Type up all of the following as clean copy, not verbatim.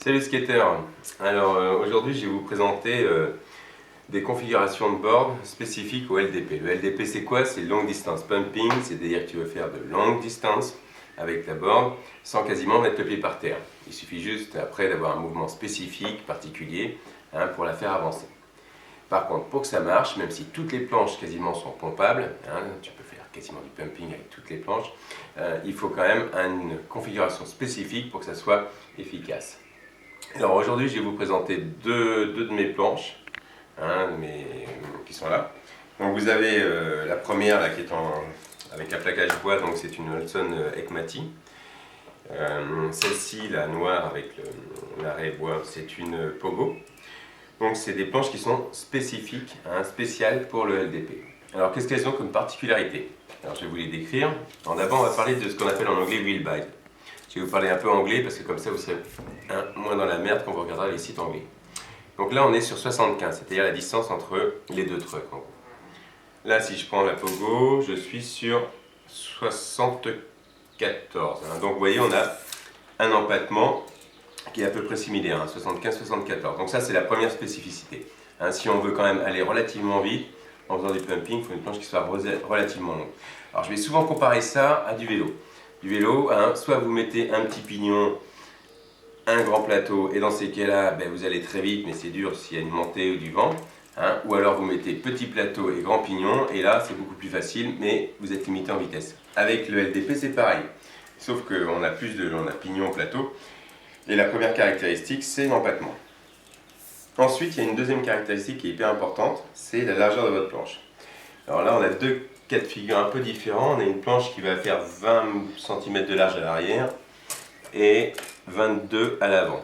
Salut skater. Alors aujourd'hui je vais vous présenter des configurations de board spécifiques au LDP. Le LDP c'est quoi? C'est long distance pumping, c'est-à-dire que tu veux faire de longues distances avec la board sans quasiment mettre le pied par terre. Il suffit juste après d'avoir un mouvement spécifique, particulier, pour la faire avancer. Par contre, pour que ça marche, même si toutes les planches quasiment sont pompables, tu peux faire quasiment du pumping avec toutes les planches, il faut quand même une configuration spécifique pour que ça soit efficace. Alors aujourd'hui, je vais vous présenter deux de mes planches qui sont là. Donc vous avez la première là, qui est avec un plaquage bois, donc c'est une Olson Ekmati. Celle-ci, la noire avec l'arrêt bois, c'est une Pogo. Donc c'est des planches qui sont spécifiques, spéciales pour le LDP. Alors qu'est-ce qu'elles ont comme particularité? Alors je vais vous les décrire. Alors d'abord on va parler de ce qu'on appelle en anglais wheel bite. Je vais vous parler un peu anglais parce que comme ça vous serez moins dans la merde quand vous regarderez les sites anglais. Donc là on est sur 75, c'est-à-dire la distance entre les deux trucks. Là si je prends la Pogo, je suis sur 74. Donc vous voyez on a un empattement qui est à peu près similaire, 75-74. Donc ça c'est la première spécificité. Si on veut quand même aller relativement vite en faisant du pumping, il faut une planche qui soit relativement longue. Alors je vais souvent comparer ça à du vélo. Du vélo, soit vous mettez un petit pignon, un grand plateau, et dans ces cas-là, vous allez très vite, mais c'est dur s'il y a une montée ou du vent. Ou alors vous mettez petit plateau et grand pignon, et là c'est beaucoup plus facile, mais vous êtes limité en vitesse. Avec le LDP c'est pareil, sauf qu'on a on a pignon, plateau, et la première caractéristique c'est l'empattement. Ensuite il y a une deuxième caractéristique qui est hyper importante, c'est la largeur de votre planche. Alors là on a deux cas de figure un peu différents. On a une planche qui va faire 20 cm de large à l'arrière et 22 à l'avant.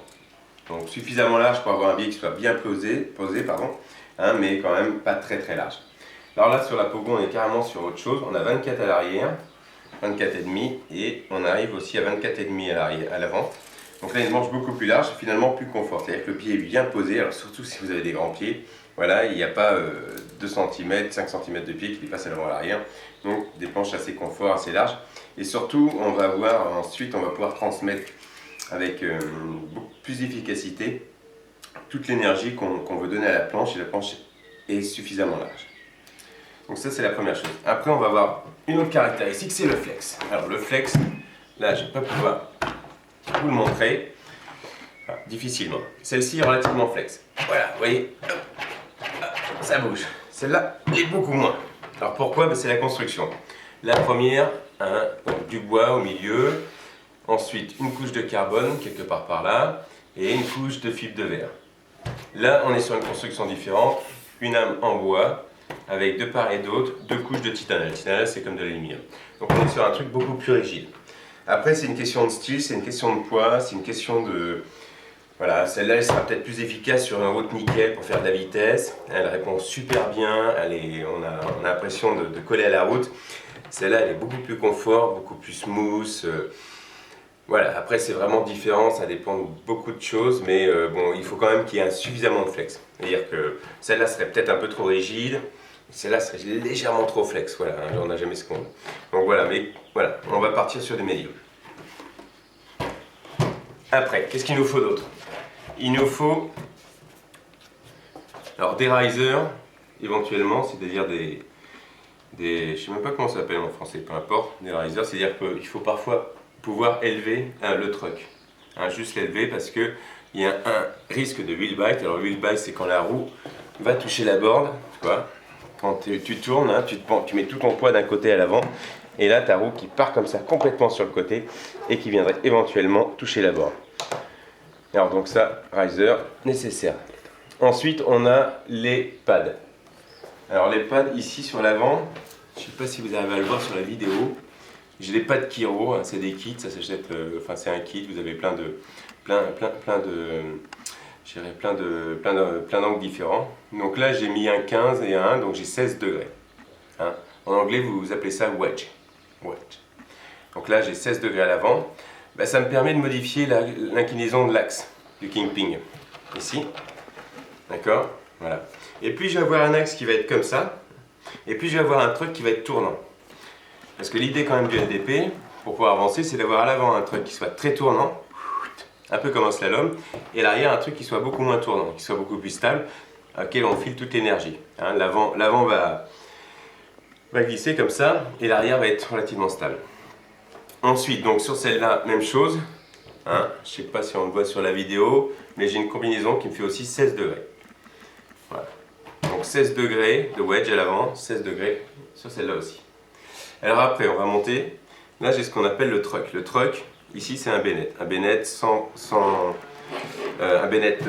Donc suffisamment large pour avoir un biais qui soit bien posé, mais quand même pas très large. Alors là sur la Pogo on est carrément sur autre chose. On a 24 à l'arrière, 24,5 et on arrive aussi à 24,5 à l'avant. Donc là une manche beaucoup plus large, finalement plus confort. C'est-à-dire que le pied est bien posé, alors surtout si vous avez des grands pieds. Voilà, il n'y a pas 2 cm, 5 cm de pied qui dépassent à l'avant et à l'arrière. Donc des planches assez confort, assez larges. Et surtout, on va pouvoir transmettre avec beaucoup plus d'efficacité toute l'énergie qu'on veut donner à la planche, et la planche est suffisamment large. Donc ça c'est la première chose. Après on va voir une autre caractéristique, c'est le flex. Alors le flex, là je ne vais pas pouvoir vous le montrer, difficilement. Celle-ci est relativement flex. Voilà, vous voyez, ça bouge. Celle-là est beaucoup moins. Alors pourquoi? C'est la construction. La première, du bois au milieu, ensuite une couche de carbone quelque part par là, et une couche de fibre de verre. Là on est sur une construction différente, une âme en bois, avec de part et d'autre, 2 couches de titane. Le titane c'est comme de l'aluminium. Donc on est sur un truc beaucoup plus rigide. Après c'est une question de style, c'est une question de poids, c'est une question de... Voilà, celle-là elle sera peut-être plus efficace sur une route nickel pour faire de la vitesse. Elle répond super bien, on a l'impression de coller à la route. Celle-là elle est beaucoup plus confort, beaucoup plus smooth. Voilà, après c'est vraiment différent, ça dépend de beaucoup de choses, mais bon, il faut quand même qu'il y ait suffisamment de flex. C'est-à-dire que celle-là serait peut-être un peu trop rigide, celle-là serait légèrement trop flex, voilà, on n'a jamais ce qu'on veut. Donc voilà, mais voilà, on va partir sur des médiums. Après, qu'est-ce qu'il nous faut d'autre? Il nous faut alors des risers, éventuellement, c'est-à-dire je ne sais même pas comment ça s'appelle en français, peu importe, des risers, c'est-à-dire qu'il faut parfois pouvoir élever le truck, juste l'élever parce qu'il y a un risque de wheel bite. Alors wheel bite c'est quand la roue va toucher la board, tu vois, quand tu tournes, tu mets tout ton poids d'un côté à l'avant et là ta roue qui part comme ça complètement sur le côté et qui viendrait éventuellement toucher la board. Alors donc ça, riser nécessaire. Ensuite on a les pads. Alors les pads ici sur l'avant, je ne sais pas si vous arrivez à le voir sur la vidéo. J'ai des pads Kiro, c'est des kits, ça s'achète, c'est un kit, vous avez plein d'angles différents. Donc là j'ai mis un 15 et un 1, donc j'ai 16 degrés. En anglais vous appelez ça wedge. Donc là j'ai 16 degrés à l'avant. Ça me permet de modifier l'inclinaison de l'axe du kingpin. Ici, d'accord, voilà. Et puis je vais avoir un axe qui va être comme ça, et puis je vais avoir un truc qui va être tournant. Parce que l'idée quand même du LDP, pour pouvoir avancer, c'est d'avoir à l'avant un truc qui soit très tournant, un peu comme un slalom, et l'arrière un truc qui soit beaucoup moins tournant, qui soit beaucoup plus stable, auquel on file toute l'énergie. Hein, l'avant va glisser comme ça, et l'arrière va être relativement stable. Ensuite, donc sur celle-là, même chose. Hein, je ne sais pas si on le voit sur la vidéo, mais j'ai une combinaison qui me fait aussi 16 degrés. Voilà. Donc 16 degrés de wedge à l'avant, 16 degrés sur celle-là aussi. Alors après, on va monter. Là, j'ai ce qu'on appelle le truck. Le truck, ici, c'est un Bennett. Un Bennett, un Bennett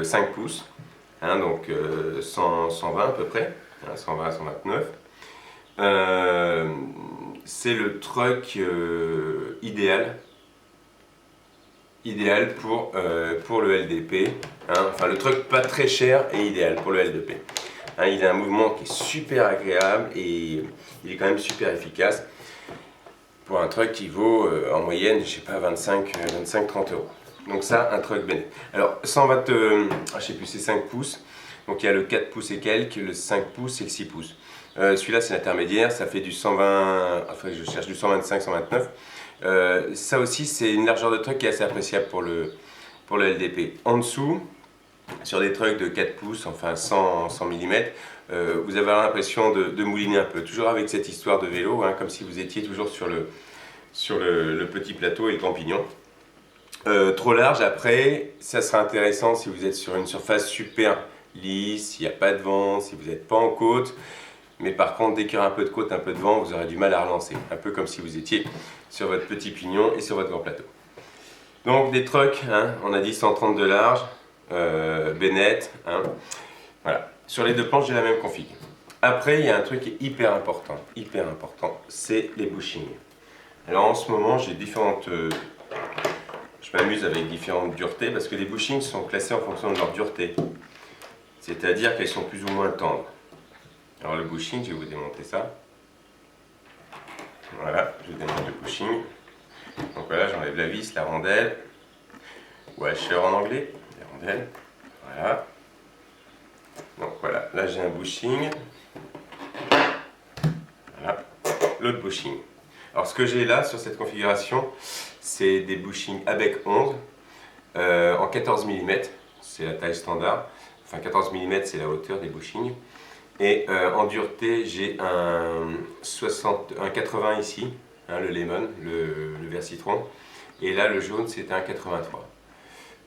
5 pouces, hein, donc 120 à peu près, hein, 120 à 129. C'est le truck idéal pour le LDP, hein, enfin le truck pas très cher et idéal pour le LDP. Hein, il a un mouvement qui est super agréable et il est quand même super efficace pour un truck qui vaut en moyenne, je sais pas, 25-30 euros. Donc ça, un truck Bennett. Alors 120, je sais plus, c'est 5 pouces. Donc il y a le 4 pouces et quelques, le 5 pouces et le 6 pouces. Celui-là c'est l'intermédiaire, ça fait du 120, enfin je cherche du 125-129. Ça aussi c'est une largeur de truck qui est assez appréciable pour le LDP. En dessous, sur des trucks de 4 pouces, enfin 100 mm, vous avez l'impression de mouliner un peu. Toujours avec cette histoire de vélo, hein, comme si vous étiez toujours sur le petit plateau et le campignon. Trop large après, ça sera intéressant si vous êtes sur une surface super lisse, il n'y a pas de vent, si vous n'êtes pas en côte. Mais par contre, dès qu'il y aura un peu de côte, un peu de vent, vous aurez du mal à relancer. Un peu comme si vous étiez sur votre petit pignon et sur votre grand plateau. Donc des trucks, hein, on a dit 130 de large, Bennett. Hein, voilà. Sur les deux planches, j'ai la même config. Après, il y a un truc qui est hyper important, c'est les bushings. Alors en ce moment, j'ai différentes... je m'amuse avec différentes duretés parce que les bushings sont classés en fonction de leur dureté. C'est-à-dire qu'elles sont plus ou moins tendres. Alors le bushing, je vais vous démonter ça. Voilà, je démonte le bushing. Donc voilà, j'enlève la vis, la rondelle. Washer en anglais, la rondelle. Voilà. Donc voilà, là j'ai un bushing. Voilà, l'autre bushing. Alors ce que j'ai là sur cette configuration, c'est des bushings ABEC 11 en 14 mm. C'est la taille standard. Enfin 14 mm c'est la hauteur des bushings. Et en dureté, j'ai un 80 ici, hein, le lemon, le vert citron. Et là, le jaune, c'est un 83.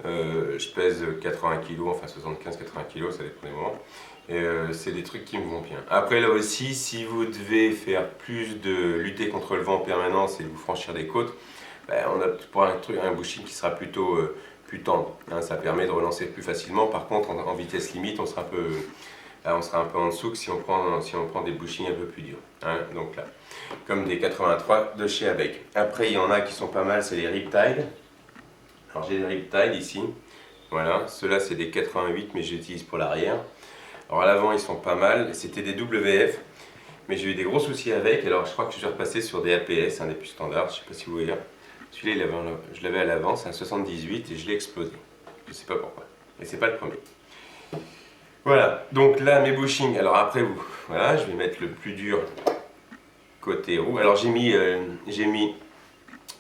Je pèse 80 kg, enfin 75-80 kg, ça dépend des moments. Et c'est des trucs qui me vont bien. Après, là aussi, si vous devez faire plus de lutter contre le vent en permanence et vous franchir des côtes, ben, on a pour un bushing qui sera plutôt plus tendre. Hein, ça permet de relancer plus facilement. Par contre, en vitesse limite, on sera un peu en dessous que si on prend des bushings un peu plus durs. Hein, donc là, comme des 83 de chez ABEC. Après, il y en a qui sont pas mal, c'est les Riptide. Alors j'ai des Riptide ici. Voilà, ceux-là c'est des 88, mais j'utilise pour l'arrière. Alors à l'avant, ils sont pas mal. C'était des WF, mais j'ai eu des gros soucis avec. Alors je crois que je suis repassé sur des APS, un des plus standards. Je sais pas si vous voyez. Celui-là, je l'avais à l'avant, c'est un 78 et je l'ai explosé. Je sais pas pourquoi. Et c'est pas le premier. Voilà, donc là mes bushings, alors après vous, voilà, je vais mettre le plus dur côté roue. Alors j'ai mis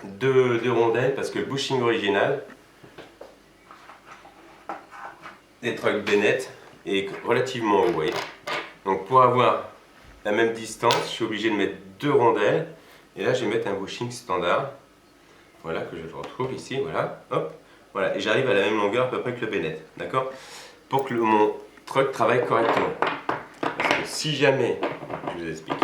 deux rondelles parce que le bushing original des trucks Bennett est relativement haut, voyez. Donc pour avoir la même distance, je suis obligé de mettre deux rondelles. Et là je vais mettre un bushing standard, voilà, que je retrouve ici, voilà, hop, voilà, et j'arrive à la même longueur à peu près que le Bennett, d'accord. Pour que mon truck travaille correctement. Parce que si jamais, je vous explique,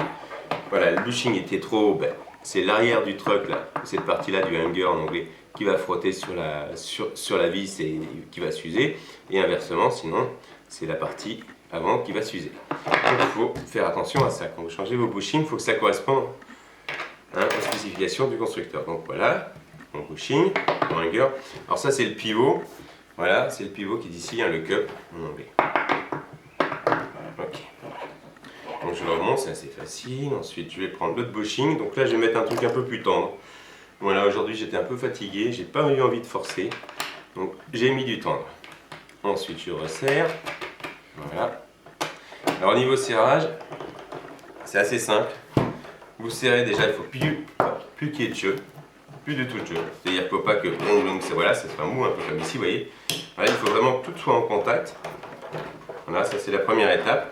voilà, le bushing était trop haut, ben, c'est l'arrière du truck, là, cette partie-là du hanger en anglais, qui va frotter sur la vis et qui va s'user. Et inversement, sinon, c'est la partie avant qui va s'user. Donc il faut faire attention à ça. Quand vous changez vos bushings, il faut que ça corresponde, hein, aux spécifications du constructeur. Donc voilà, mon bushing, mon hanger. Alors ça c'est le pivot. Voilà, c'est le pivot qui est ici, hein, le cup en anglais. Ok. Donc je le remonte, c'est assez facile. Ensuite, je vais prendre l'autre bushing. Donc là, je vais mettre un truc un peu plus tendre. Voilà, aujourd'hui, j'étais un peu fatigué. J'ai pas eu envie de forcer. Donc, j'ai mis du tendre. Ensuite, je resserre. Voilà. Alors, au niveau serrage, c'est assez simple. Vous serrez déjà, il faut plus qu'il y ait de jeu. plus du tout de jeu. C'est-à-dire qu'il ne faut pas que voilà, ça se fait mou, un peu comme ici, vous voyez. Voilà, il faut vraiment que tout soit en contact. Voilà, ça c'est la première étape.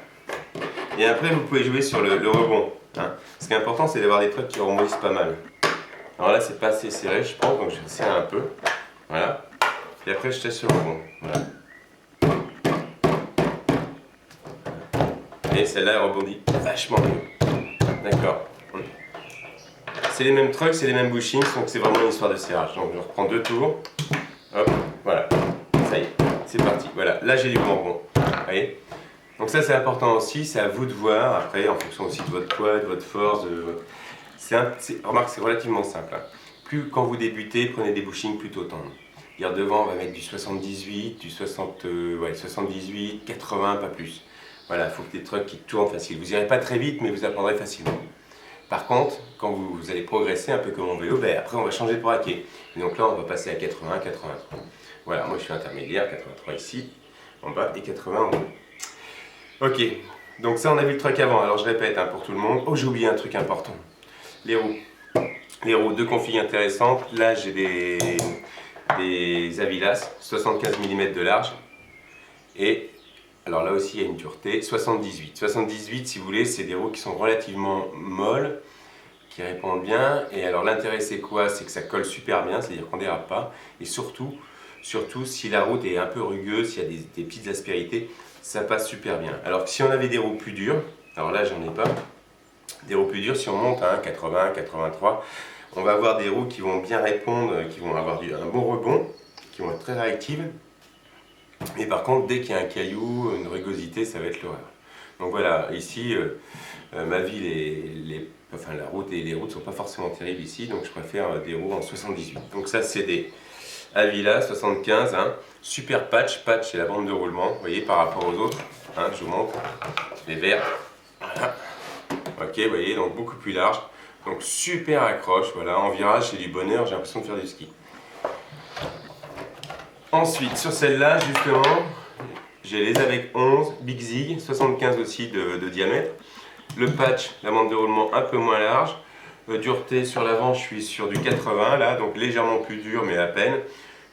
Et après, vous pouvez jouer sur le rebond. Hein. Ce qui est important, c'est d'avoir des trucs qui rebondissent pas mal. Alors là, c'est pas assez serré, je pense, donc je vais serrer un peu. Voilà. Et après, je teste sur le rebond. Voilà. Et celle-là, elle rebondit vachement mieux. D'accord. C'est les mêmes trucs, c'est les mêmes bushings, donc c'est vraiment une histoire de serrage. Donc je reprends 2 tours. Hop, voilà. Ça y est, c'est parti. Voilà, là j'ai du bon rebond. Vous voyez ? Donc ça c'est important aussi, c'est à vous de voir, après en fonction aussi de votre poids, de votre force. Remarque, c'est relativement simple. Hein. Plus quand vous débutez, prenez des bushings plutôt tendres. Hier devant, on va mettre du 78, du 78, 80, pas plus. Voilà, il faut que des trucs qui tournent facile. Vous n'irez pas très vite, mais vous apprendrez facilement. Par contre, quand vous allez progresser un peu comme en vélo, ben après on va changer de braquet. Et donc là, on va passer à 80, 83. Voilà, moi je suis intermédiaire, 83 ici, en bas, et 80 en haut. Ok, donc ça on a vu le truc avant, alors je répète hein, pour tout le monde. Oh j'ai oublié un truc important, les roues. Les roues, 2 configs intéressantes. Là j'ai des Avilas, 75 mm de large. Et alors là aussi il y a une dureté, 78. 78 si vous voulez, c'est des roues qui sont relativement molles, qui répondent bien. Et alors l'intérêt c'est quoi? C'est que ça colle super bien, c'est-à-dire qu'on ne dérape pas. Et surtout si la route est un peu rugueuse, s'il y a des petites aspérités, ça passe super bien. Alors que si on avait des roues plus dures, alors là j'en ai pas, des roues plus dures, si on monte à 80, 83, on va avoir des roues qui vont bien répondre, qui vont avoir un bon rebond, qui vont être très réactives. Mais par contre, dès qu'il y a un caillou, une rugosité, ça va être l'horreur. Donc voilà, ici, ma ville, enfin la route et les routes ne sont pas forcément terribles ici, donc je préfère des roues en 78. Donc ça c'est des Avila 75, hein. Super patch, c'est la bande de roulement, vous voyez par rapport aux autres, hein, je vous montre, les verts, voilà. Ok, vous voyez, donc beaucoup plus large, donc super accroche, voilà, en virage c'est du bonheur, j'ai l'impression de faire du ski. Ensuite, sur celle-là, justement, j'ai les avec 11, Big Zig, 75 aussi de diamètre. Le patch, la bande de roulement un peu moins large. Dureté sur l'avant, je suis sur du 80 là, donc légèrement plus dur, mais à peine.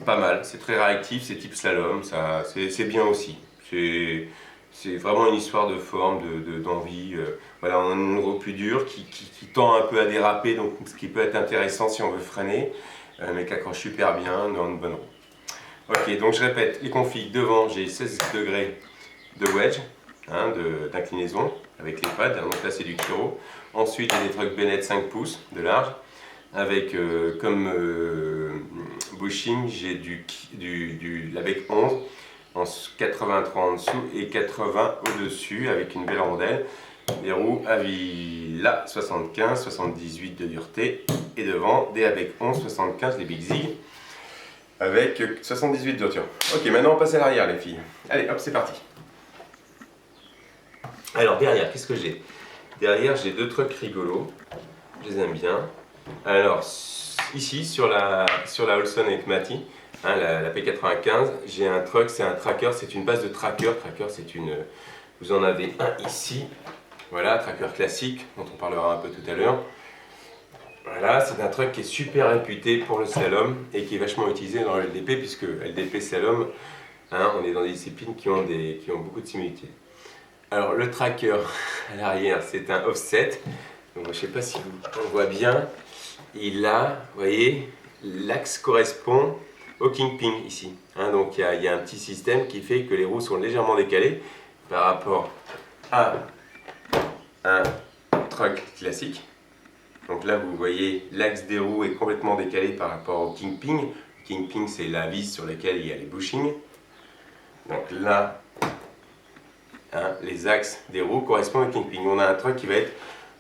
Pas mal, c'est très réactif, c'est type slalom, c'est bien aussi. C'est vraiment une histoire de forme, d'envie. Voilà, on a une roue plus dure qui tend un peu à déraper, donc ce qui peut être intéressant si on veut freiner, mais qui accroche super bien dans une bonne roue. Ok, donc je répète, les configs devant, j'ai 16 degrés de wedge, hein, d'inclinaison avec les pads, donc là c'est du Kiro. Ensuite il y a des trucks Bennett 5 pouces de large, avec comme bushing, j'ai avec 11, en 83 en dessous et 80 au-dessus avec une belle rondelle. Des roues Avila 75, 78 de dureté et devant des avec 11, 75 les Big Zig. Avec 78 de hauteur. Ok, maintenant on passe à l'arrière les filles. Allez, hop, c'est parti. Alors derrière, qu'est-ce que j'ai? Derrière, j'ai 2 trucks rigolos. Je les aime bien. Alors, ici, sur la Olson avec Mati, hein, la P95, j'ai un truck, c'est un tracker, c'est une base de tracker. Tracker, c'est une... Vous en avez un ici. Voilà, tracker classique, dont on parlera un peu tout à l'heure. Voilà, c'est un truc qui est super réputé pour le slalom et qui est vachement utilisé dans le LDP, puisque LDP slalom, hein, on est dans des disciplines qui ont beaucoup de similitudes. Alors le tracker à l'arrière, c'est un offset. Donc, je ne sais pas si on voit bien. Il a, vous voyez, l'axe correspond au kingpin ici. Hein, donc il y a un petit système qui fait que les roues sont légèrement décalées par rapport à un truck classique. Donc là, vous voyez, l'axe des roues est complètement décalé par rapport au kingpin. Le kingpin, c'est la vis sur laquelle il y a les bushings. Donc là, hein, les axes des roues correspondent au kingpin. On a un truc qui va être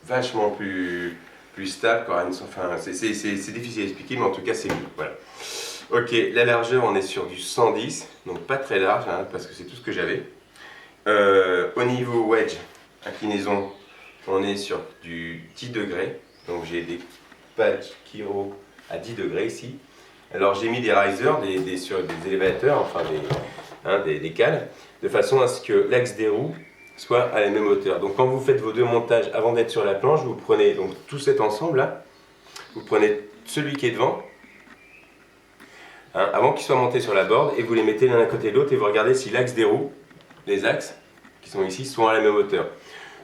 vachement plus stable. Enfin, c'est difficile à expliquer, mais en tout cas, c'est mieux. Voilà. Ok, la largeur, on est sur du 110, donc pas très large, hein, parce que c'est tout ce que j'avais. Au niveau wedge, inclinaison, on est sur du 10 degrés. Donc j'ai des pads Kiro à 10 degrés ici. Alors j'ai mis des risers sur des élévateurs, enfin des cales, de façon à ce que l'axe des roues soit à la même hauteur. Donc quand vous faites vos 2 montages avant d'être sur la planche, vous prenez donc tout cet ensemble là, vous prenez celui qui est devant, hein, avant qu'ils soient montés sur la board, et vous les mettez l'un à côté de l'autre et vous regardez si l'axe des roues, les axes qui sont ici, sont à la même hauteur.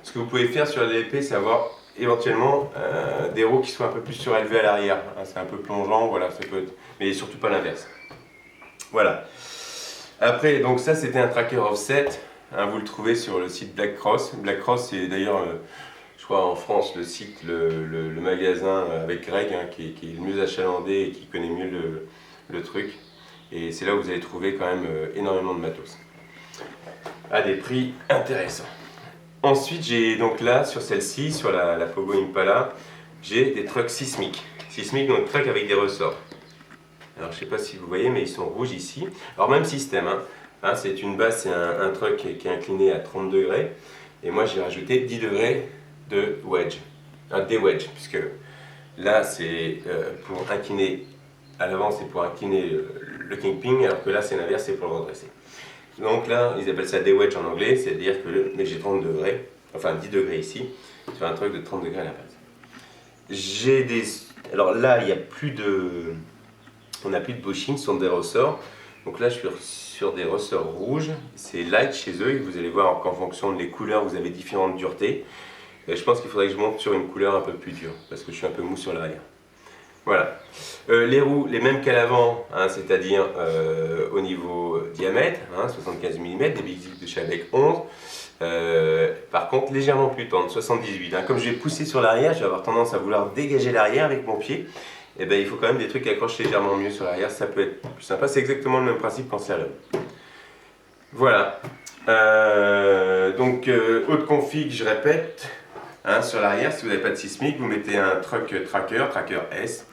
Ce que vous pouvez faire sur la LP, c'est avoir éventuellement des roues qui soient un peu plus surélevées à l'arrière. Hein, c'est un peu plongeant, voilà, ça peut être, mais surtout pas l'inverse. Voilà. Après, donc ça c'était un tracker offset, hein, vous le trouvez sur le site Black Cross. Black Cross, c'est d'ailleurs, je crois en France, le site, le magasin avec Greg, hein, qui est le mieux achalandé et qui connaît mieux le truc. Et c'est là où vous allez trouver quand même énormément de matos, à des prix intéressants. Ensuite, j'ai donc là, sur celle-ci, sur la Pogo Impala, j'ai des trucks sismiques. Sismiques, donc trucks avec des ressorts. Alors je ne sais pas si vous voyez, mais ils sont rouges ici. Alors même système, hein, c'est une base, c'est un truck qui est incliné à 30 degrés. Et moi j'ai rajouté 10 degrés de wedge, des wedges, puisque là c'est pour incliner à l'avant, c'est pour incliner le kingpin, alors que là c'est l'inverse, c'est pour le redresser. Donc là, ils appellent ça des wedges en anglais, c'est-à-dire que j'ai 30 degrés, enfin 10 degrés ici, sur un truc de 30 degrés à la base. J'ai des... Alors là, il n'y a plus de... On n'a plus de bushing, ce sont des ressorts. Donc là, je suis sur des ressorts rouges. C'est light chez eux. Vous allez voir qu'en fonction des couleurs, vous avez différentes duretés. Et je pense qu'il faudrait que je monte sur une couleur un peu plus dure, parce que je suis un peu mou sur l'arrière. Voilà. Les roues, les mêmes qu'à l'avant, hein, c'est-à-dire au niveau diamètre, hein, 75 mm, des Big Zig de chez Avec 11. Par contre, légèrement plus tendre, 78. Hein. Comme je vais pousser sur l'arrière, je vais avoir tendance à vouloir dégager l'arrière avec mon pied. Et ben, il faut quand même des trucs qui accrochent légèrement mieux sur l'arrière, ça peut être plus sympa. C'est exactement le même principe qu'en slalom. Voilà. Donc, haute config, je répète, hein, sur l'arrière, si vous n'avez pas de sismique, vous mettez un truck tracker S.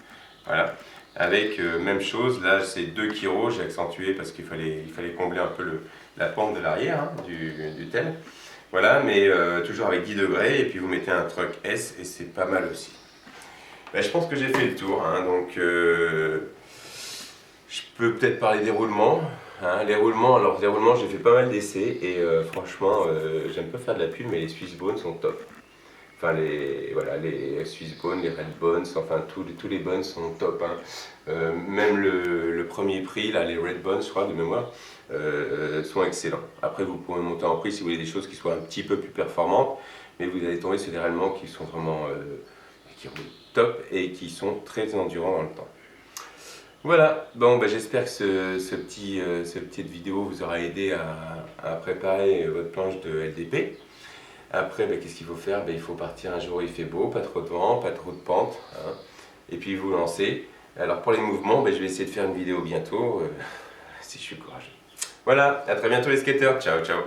Voilà. Avec même chose, là c'est 2 kg, j'ai accentué parce qu'il fallait combler un peu la pente de l'arrière, hein, du tel. Voilà, mais toujours avec 10 degrés, et puis vous mettez un truck S et c'est pas mal aussi. Ben, je pense que j'ai fait le tour, hein, donc je peux peut-être parler des roulements. Hein, les roulements, j'ai fait pas mal d'essais et franchement, j'aime pas faire de la pub, mais les Swiss Bones sont top. Enfin, les Swiss Bones, les Red Bones, enfin tous les Bones sont top. Hein. Même le premier prix, là, les Red Bones, je crois, de mémoire, sont excellents. Après, vous pouvez monter en prix si vous voulez des choses qui soient un petit peu plus performantes, mais vous allez tomber sur des rallements qui sont vraiment qui roulent top et qui sont très endurants dans le temps. Voilà, bon, ben, j'espère que cette petite vidéo vous aura aidé à préparer votre planche de LDP. Après, ben, qu'est-ce qu'il faut faire? Ben, il faut partir un jour où il fait beau, pas trop de vent, pas trop de pente, hein, et puis vous lancer. Alors pour les mouvements, ben, je vais essayer de faire une vidéo bientôt, si je suis courageux. Voilà, à très bientôt les skateurs, ciao ciao.